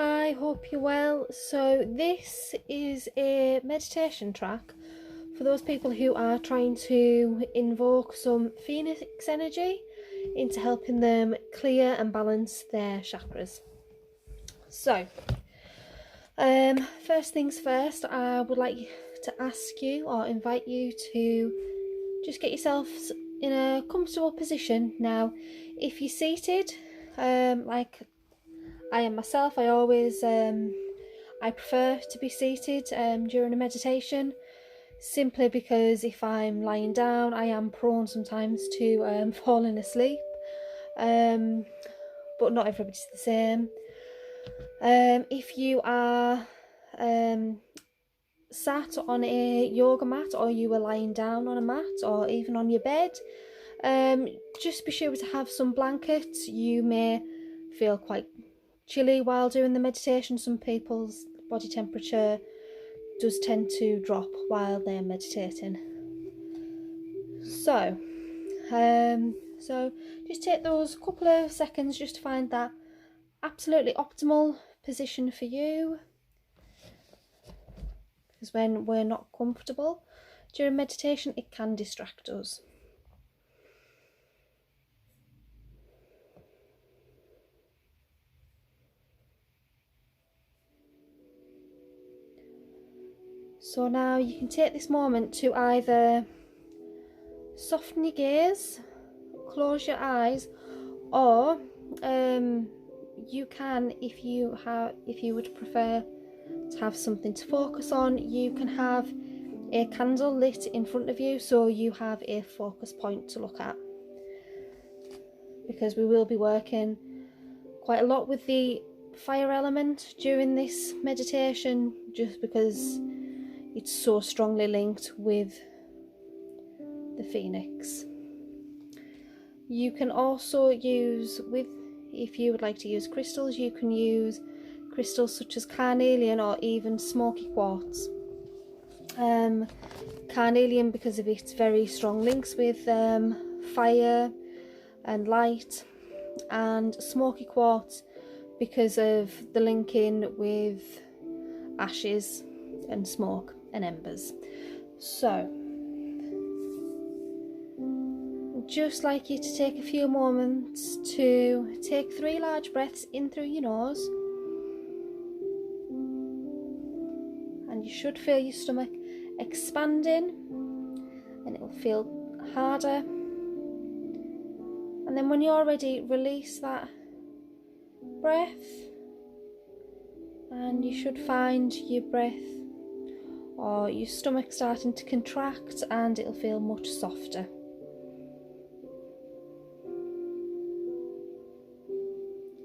Hi, hope you're well. So this is a meditation track for those people who are trying to invoke some phoenix energy into helping them clear and balance their chakras. So, first things first, I would like to ask you or invite you to just get yourselves in a comfortable position. Now, if you're seated, like I am myself, I prefer to be seated during a meditation, simply because if I'm lying down, I am prone sometimes to falling asleep. But not everybody's the same. If you are sat on a yoga mat, or you are lying down on a mat, or even on your bed, just be sure to have some blankets. You may feel quite chilly while doing the meditation. Some people's body temperature does tend to drop while they're meditating. So just take those couple of seconds just to find that absolutely optimal position for you, because when we're not comfortable during meditation, it can distract us. So now you can take this moment to either soften your gaze, close your eyes, or you can, if you would prefer to have something to focus on, you can have a candle lit in front of you so you have a focus point to look at, because we will be working quite a lot with the fire element during this meditation, just because it's so strongly linked with the phoenix. You can also use, if you would like to use crystals, you can use crystals such as carnelian or even smoky quartz. Carnelian, because of its very strong links with fire and light, and smoky quartz because of the linking with ashes and smoke and embers. So just like you to take a few moments to take 3 large breaths in through your nose, and you should feel your stomach expanding, and it will feel harder. And then when you're ready, release that breath, and you should find your breath or your stomach starting to contract, and it'll feel much softer.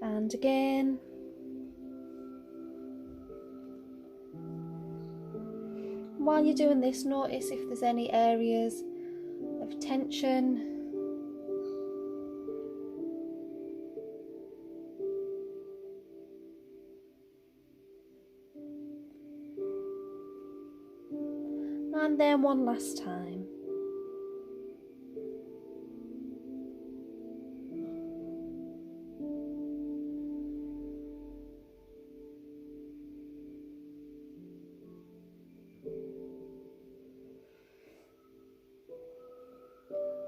And again. While you're doing this, notice if there's any areas of tension. And then one last time.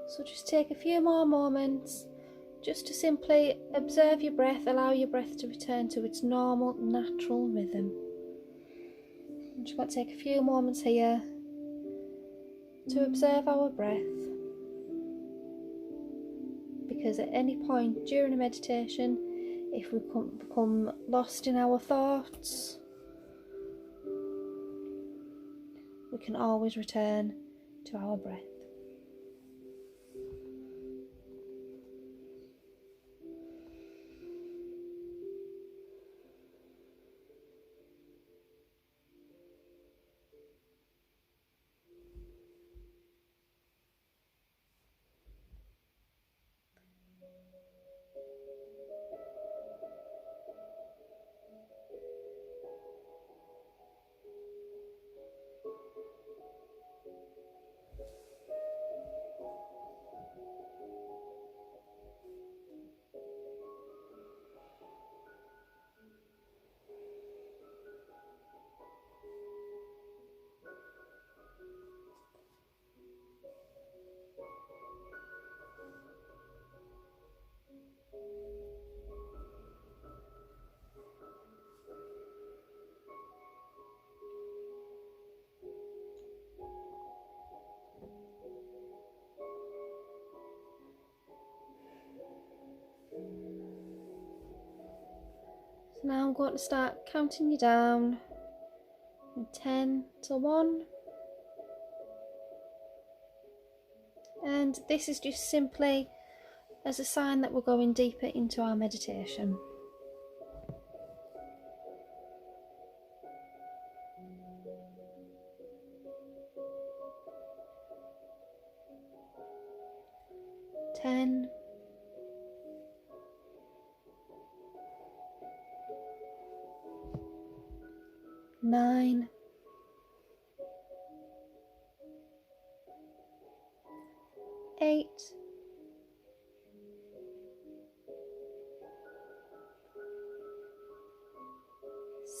So just take a few more moments just to simply observe your breath, allow your breath to return to its normal, natural rhythm. I'm just going to take a few moments here to observe our breath, because at any point during a meditation, if we become lost in our thoughts, we can always return to our breath. So now I'm going to start counting you down from 10 to 1. And this is just simply as a sign that we're going deeper into our meditation. 10, 9, 8,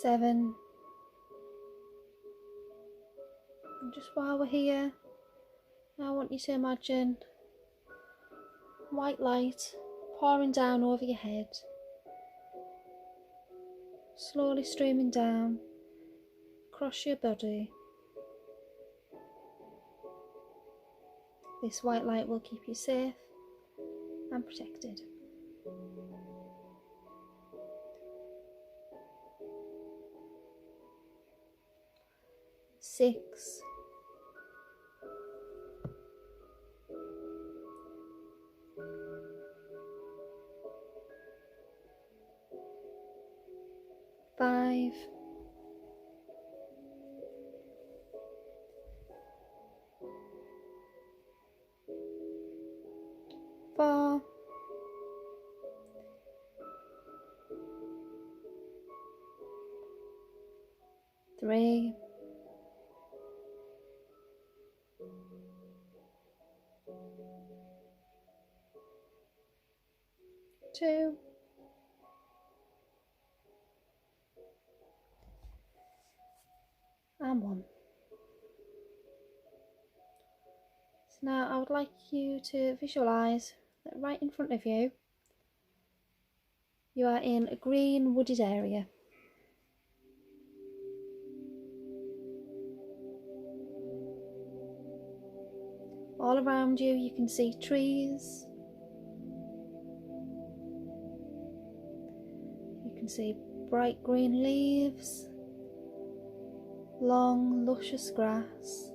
7, and just while we're here, I want you to imagine white light pouring down over your head, slowly streaming down across your body. This white light will keep you safe and protected. 6, 5, 4, 3, 2, and 1. So now I would like you to visualise that right in front of you, you are in a green wooded area. All around you, you can see trees. You can see bright green leaves, long, luscious grass.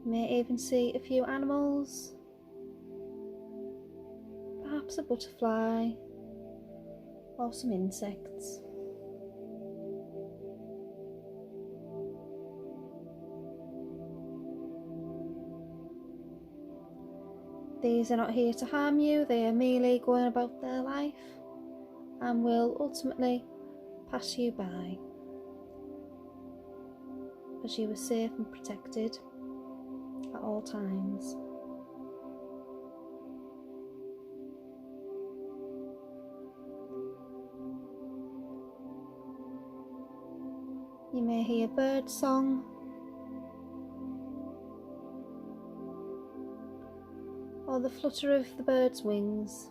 You may even see a few animals, perhaps a butterfly or some insects. These are not here to harm you, they are merely going about their life and will ultimately pass you by, as you are safe and protected at all times. You may hear bird song, or the flutter of the bird's wings.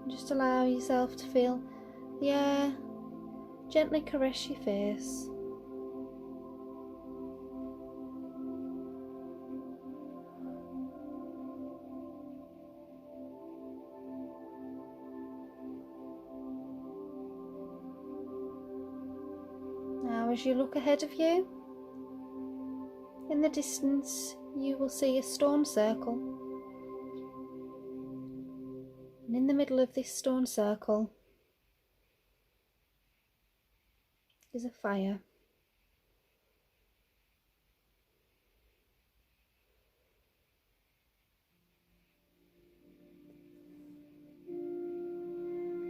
Just allow yourself to feel the air gently caress your face. Now, as you look ahead of you, in the distance you will see a stone circle, and in the middle of this stone circle is a fire.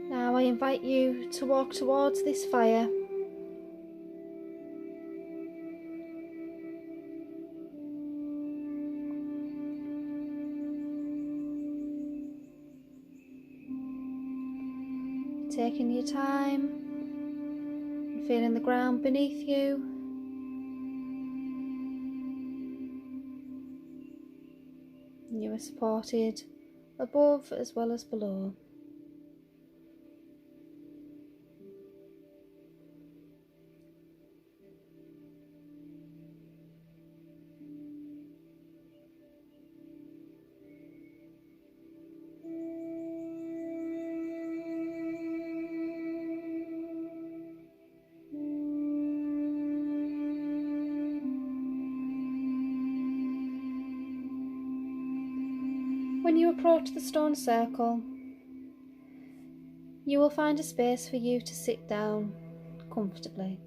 Now I invite you to walk towards this fire. Taking your time and feeling the ground beneath you. You are supported above as well as below. When you approach the stone circle, you will find a space for you to sit down comfortably.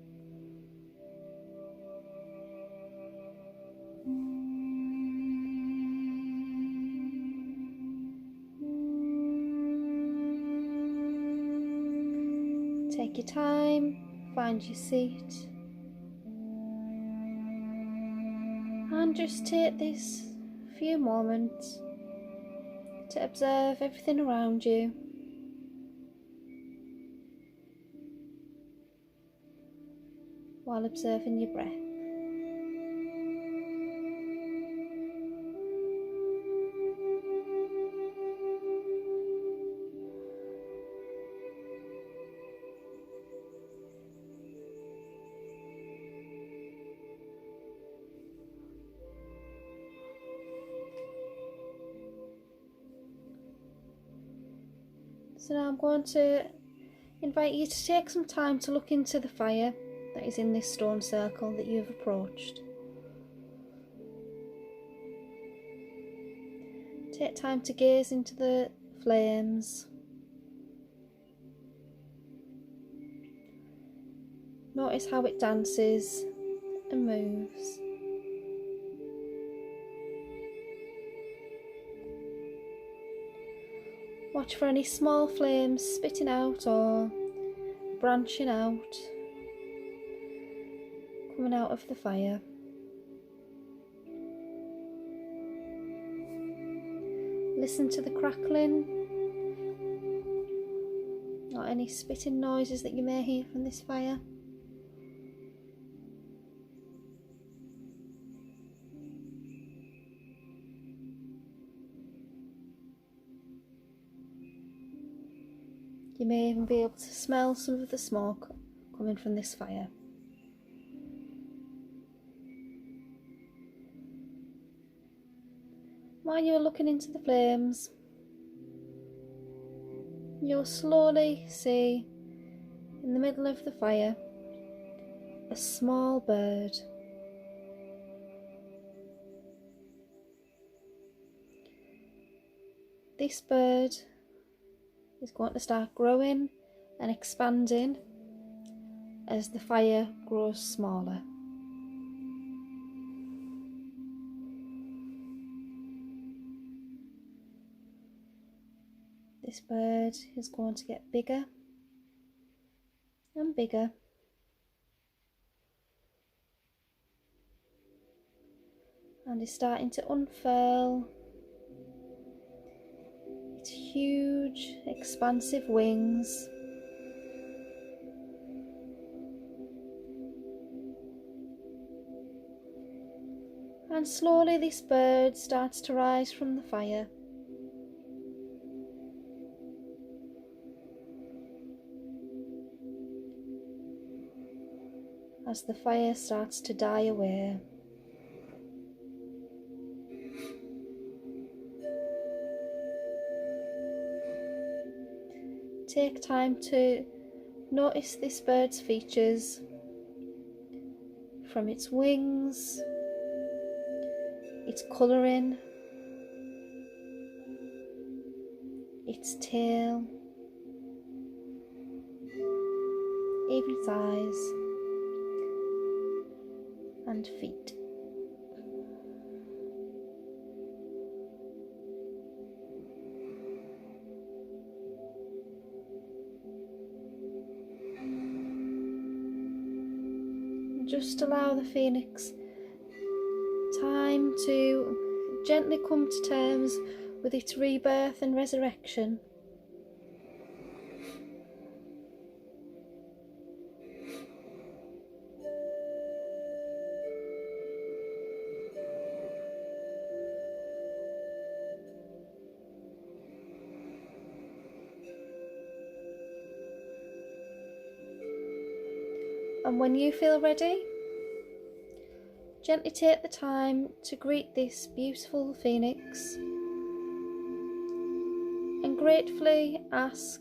Take your time, find your seat, and just take this few moments to observe everything around you. While observing your breath. So now I'm going to invite you to take some time to look into the fire that is in this stone circle that you've approached. Take time to gaze into the flames. Notice how it dances and moves. Watch for any small flames spitting out or branching out, coming out of the fire. Listen to the crackling or any spitting noises that you may hear from this fire. You may even be able to smell some of the smoke coming from this fire. While you are looking into the flames, you'll slowly see in the middle of the fire a small bird. This bird is going to start growing and expanding as the fire grows smaller. This bird is going to get bigger and bigger, and is starting to unfurl its huge, expansive wings. And slowly this bird starts to rise from the fire. As the fire starts to die away. Take time to notice this bird's features, from its wings, its colouring, its tail, even its eyes and feet. Just allow the phoenix time to gently come to terms with its rebirth and resurrection. And when you feel ready, gently take the time to greet this beautiful phoenix and gratefully ask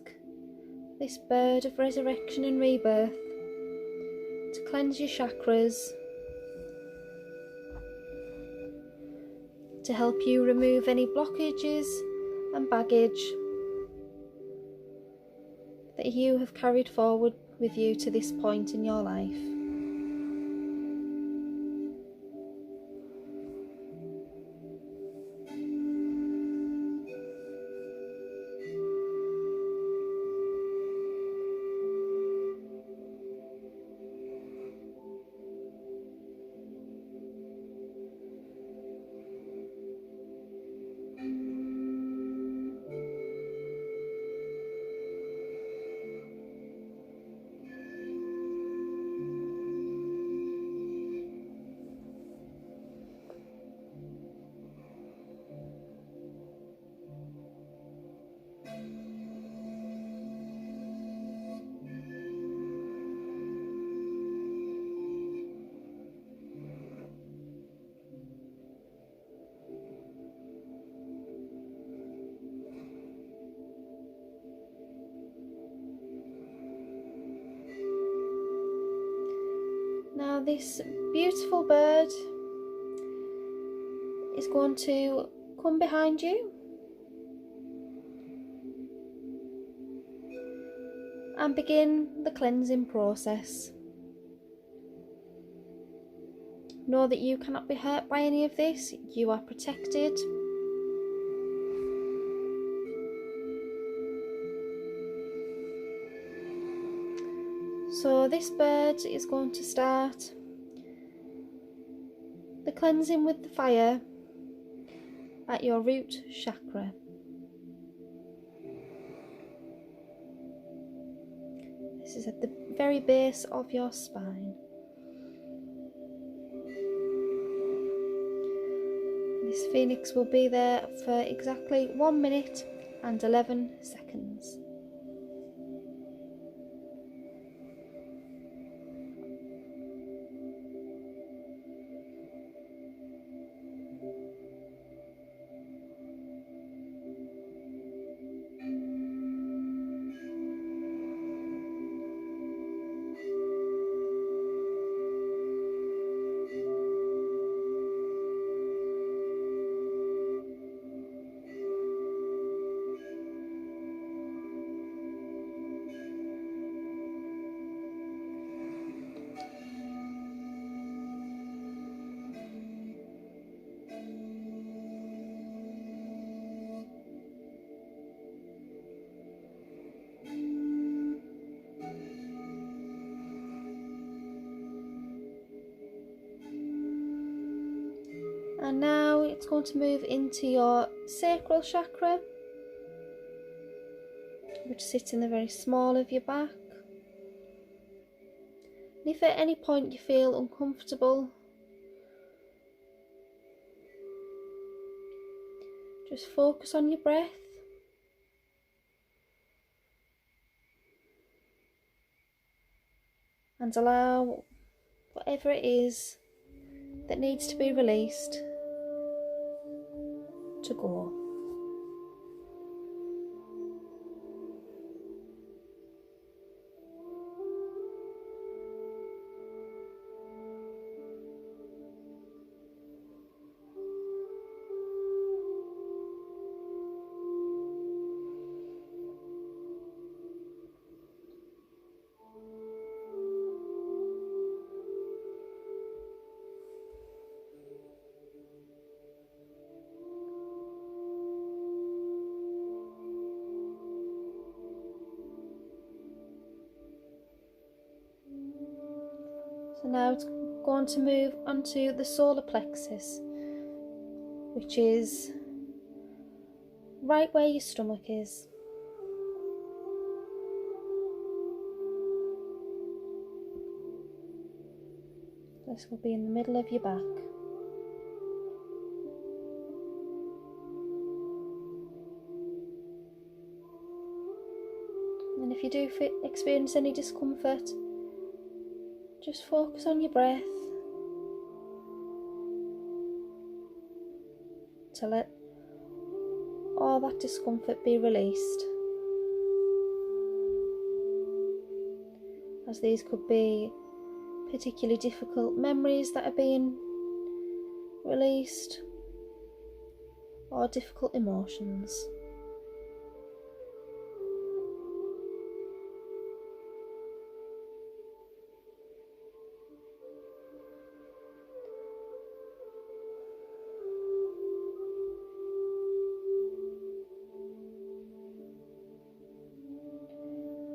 this bird of resurrection and rebirth to cleanse your chakras, to help you remove any blockages and baggage that you have carried forward with you to this point in your life. Now this beautiful bird is going to come behind you and begin the cleansing process. Know that you cannot be hurt by any of this. You are protected. So this bird is going to start the cleansing with the fire at your root chakra. This is at the very base of your spine. This phoenix will be there for exactly 1 minute and 11 seconds. And now it's going to move into your sacral chakra, which sits in the very small of your back. And if at any point you feel uncomfortable, just focus on your breath and allow whatever it is that needs to be released to go. So now it's going to move onto the solar plexus, which is right where your stomach is. This will be in the middle of your back. And if you do experience any discomfort, just focus on your breath to let all that discomfort be released, as these could be particularly difficult memories that are being released or difficult emotions.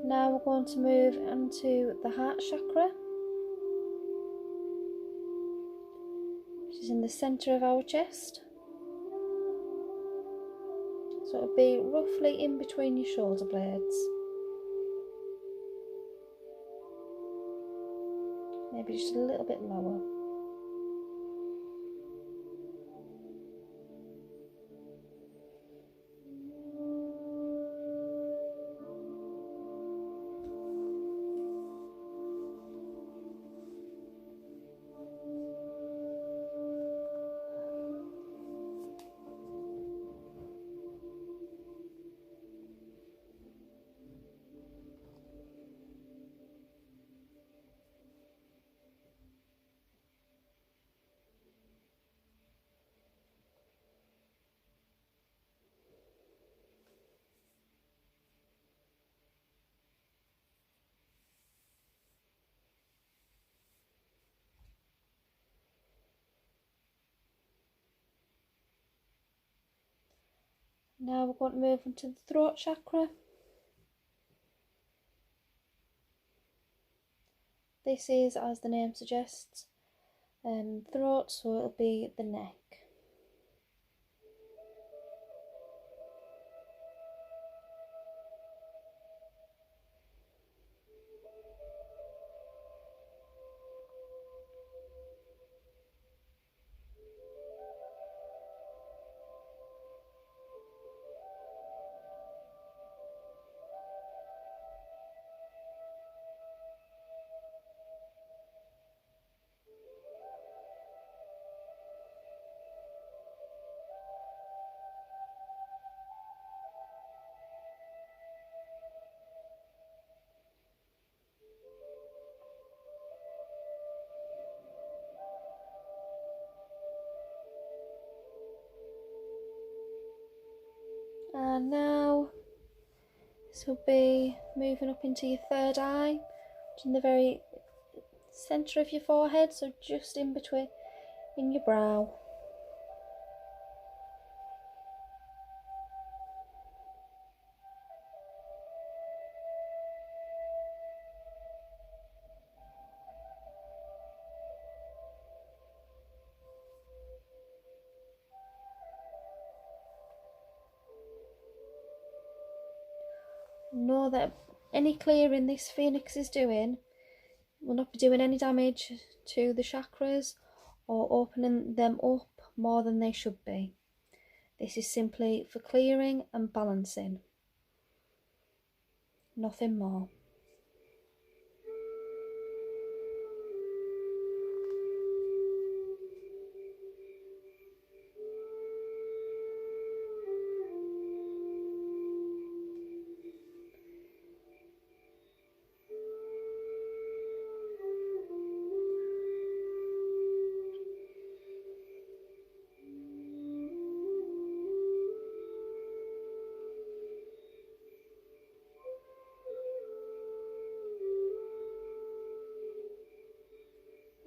Now we're going to move into the heart chakra, which is in the centre of our chest. So it'll be roughly in between your shoulder blades. Maybe just a little bit lower. Now we're going to move into the throat chakra. This is, as the name suggests, throat, so it'll be the neck. And now this will be moving up into your third eye, in the very centre of your forehead, so just in between in your brow. Know that any clearing this phoenix is doing will not be doing any damage to the chakras or opening them up more than they should be. This is simply for clearing and balancing, nothing more.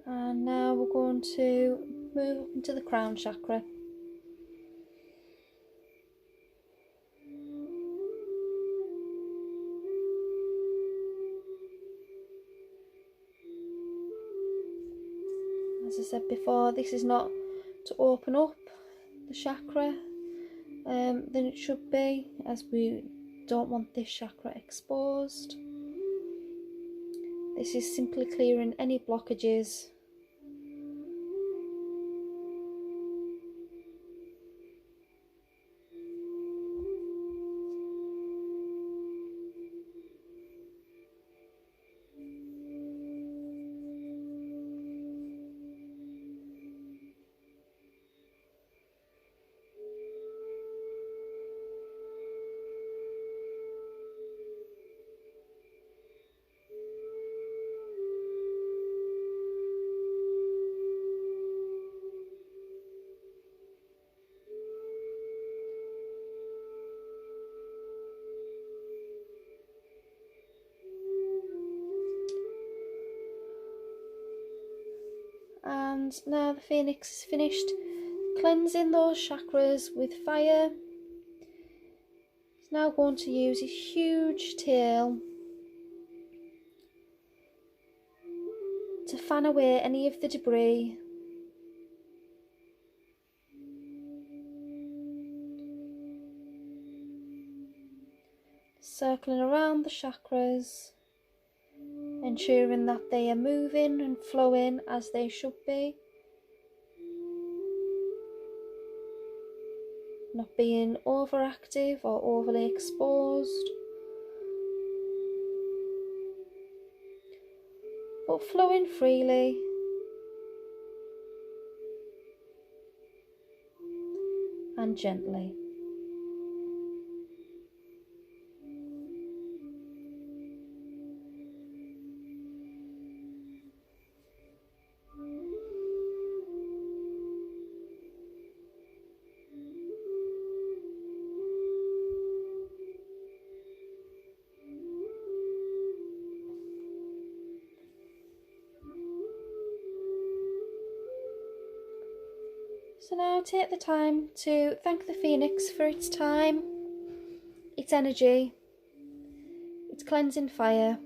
And now we're going to move up into the crown chakra. As I said before, this is not to open up the chakra than it should be, as we don't want this chakra exposed. This is simply clearing any blockages. And now the phoenix is finished cleansing those chakras with fire. It's now going to use his huge tail to fan away any of the debris. Circling around the chakras, ensuring that they are moving and flowing as they should be, not being overactive or overly exposed, but flowing freely and gently. So now take the time to thank the Phoenix for its time, its energy, its cleansing fire,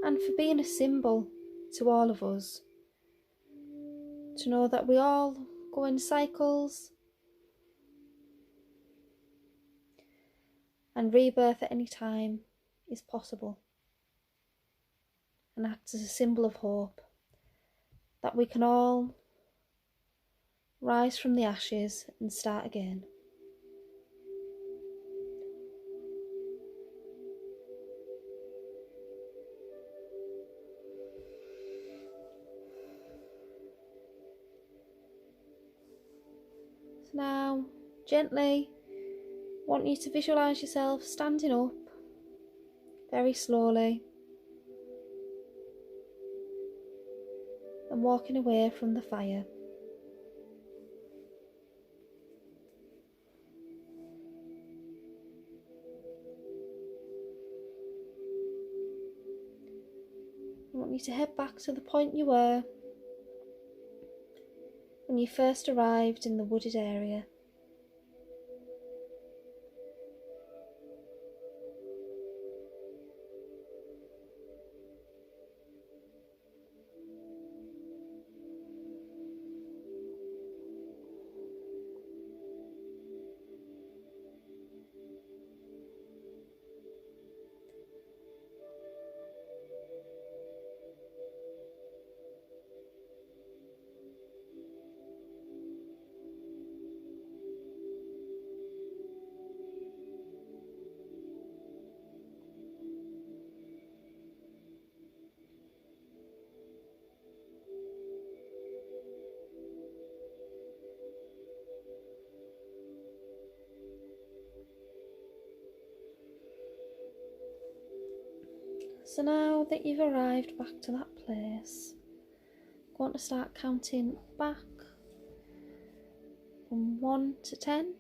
and for being a symbol to all of us. To know that we all go in cycles and rebirth at any time is possible, and acts as a symbol of hope that we can all rise from the ashes and start again. So now, gently, I want you to visualise yourself standing up very slowly and walking away from the fire. I want you to head back to the point you were when you first arrived in the wooded area. So now that you've arrived back to that place, I'm going to start counting back from 1 to 10.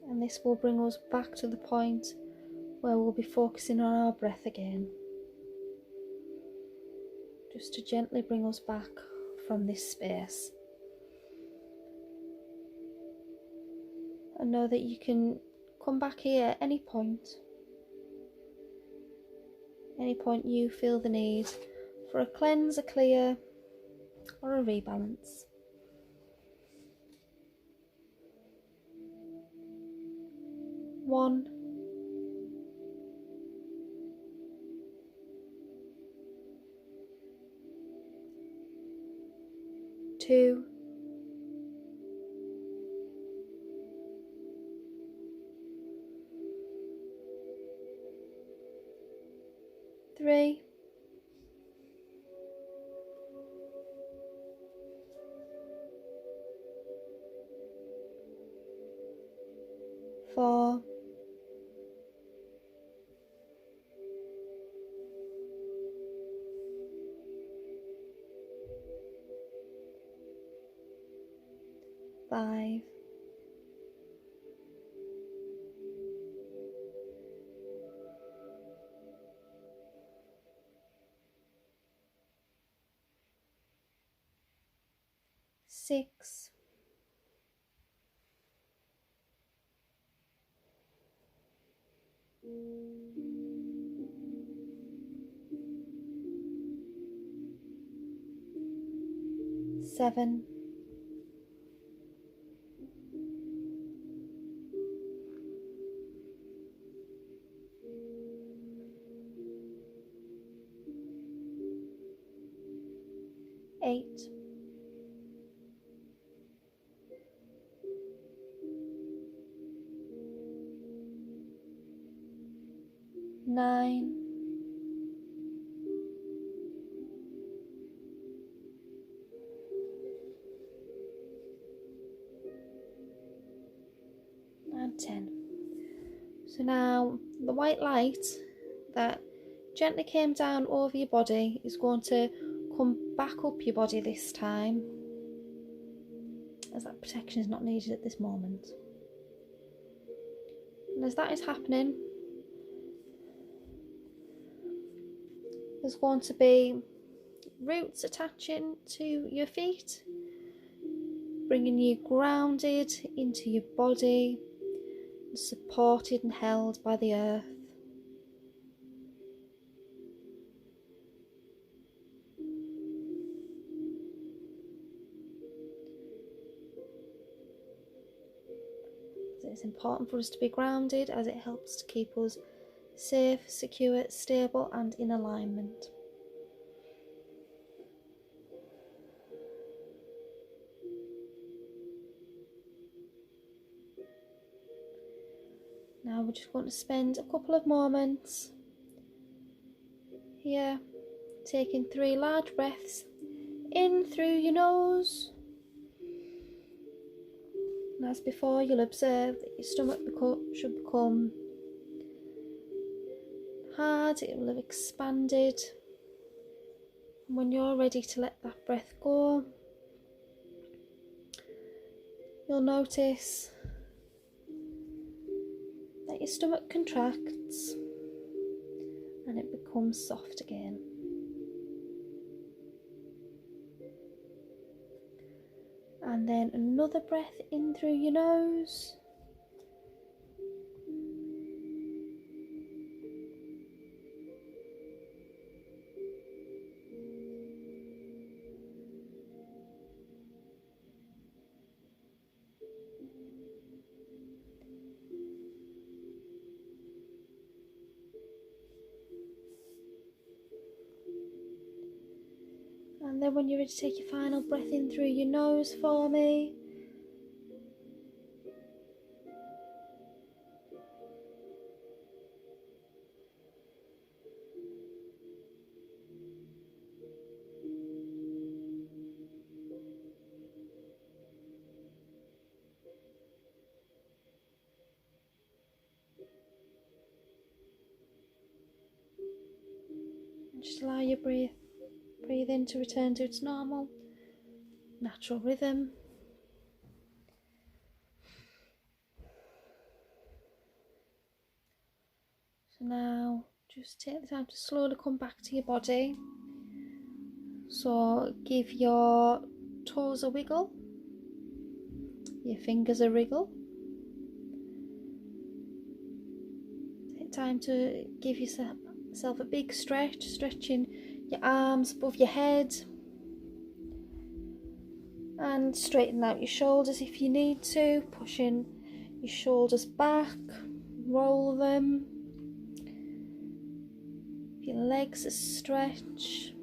And this will bring us back to the point where we'll be focusing on our breath again, just to gently bring us back from this space. And know that you can come back here at any point you feel the need for a cleanse, a clear, or a rebalance. One, two, three, four, five, six, 7, 8, 9, 10. So now the white light that gently came down over your body is going to come back up your body this time, as that protection is not needed at this moment. And as that is happening, there's going to be roots attaching to your feet, bringing you grounded into your body, supported and held by the earth. It's important for us to be grounded, as it helps to keep us safe, secure, stable and in alignment. Now we're just going to spend a couple of moments here, taking 3 large breaths in through your nose. And as before, you'll observe that your stomach should become hard, it will have expanded. And when you're ready to let that breath go, you'll notice that your stomach contracts and it becomes soft again. And then another breath in through your nose. And then when you're ready to take your final breath in through your nose for me. And just allow your breathing to return to its normal, natural rhythm. So now just take the time to slowly come back to your body. So give your toes a wiggle, your fingers a wriggle. Take time to give yourself a big stretch, stretching your arms above your head. And straighten out your shoulders if you need to, pushing your shoulders back, roll them. Your legs a stretch.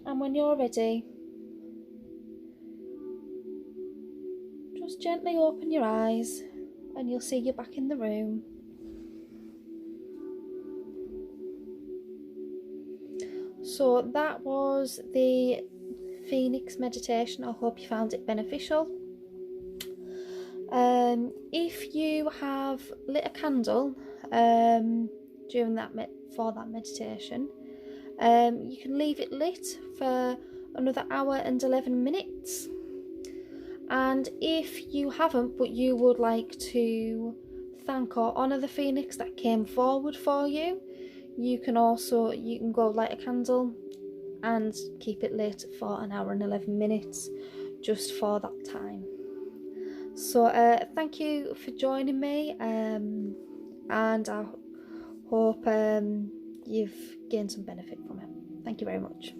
And when you're ready, just gently open your eyes and you'll see you're back in the room. So that was the Phoenix meditation. I hope you found it beneficial. If you have lit a candle during for that meditation, you can leave it lit for another hour and 11 minutes. And if you haven't, but you would like to thank or honour the Phoenix that came forward for you, you can go light a candle and keep it lit for an hour and 11 minutes just for that time. So thank you for joining me, and I hope you've gained some benefit from it. Thank you very much.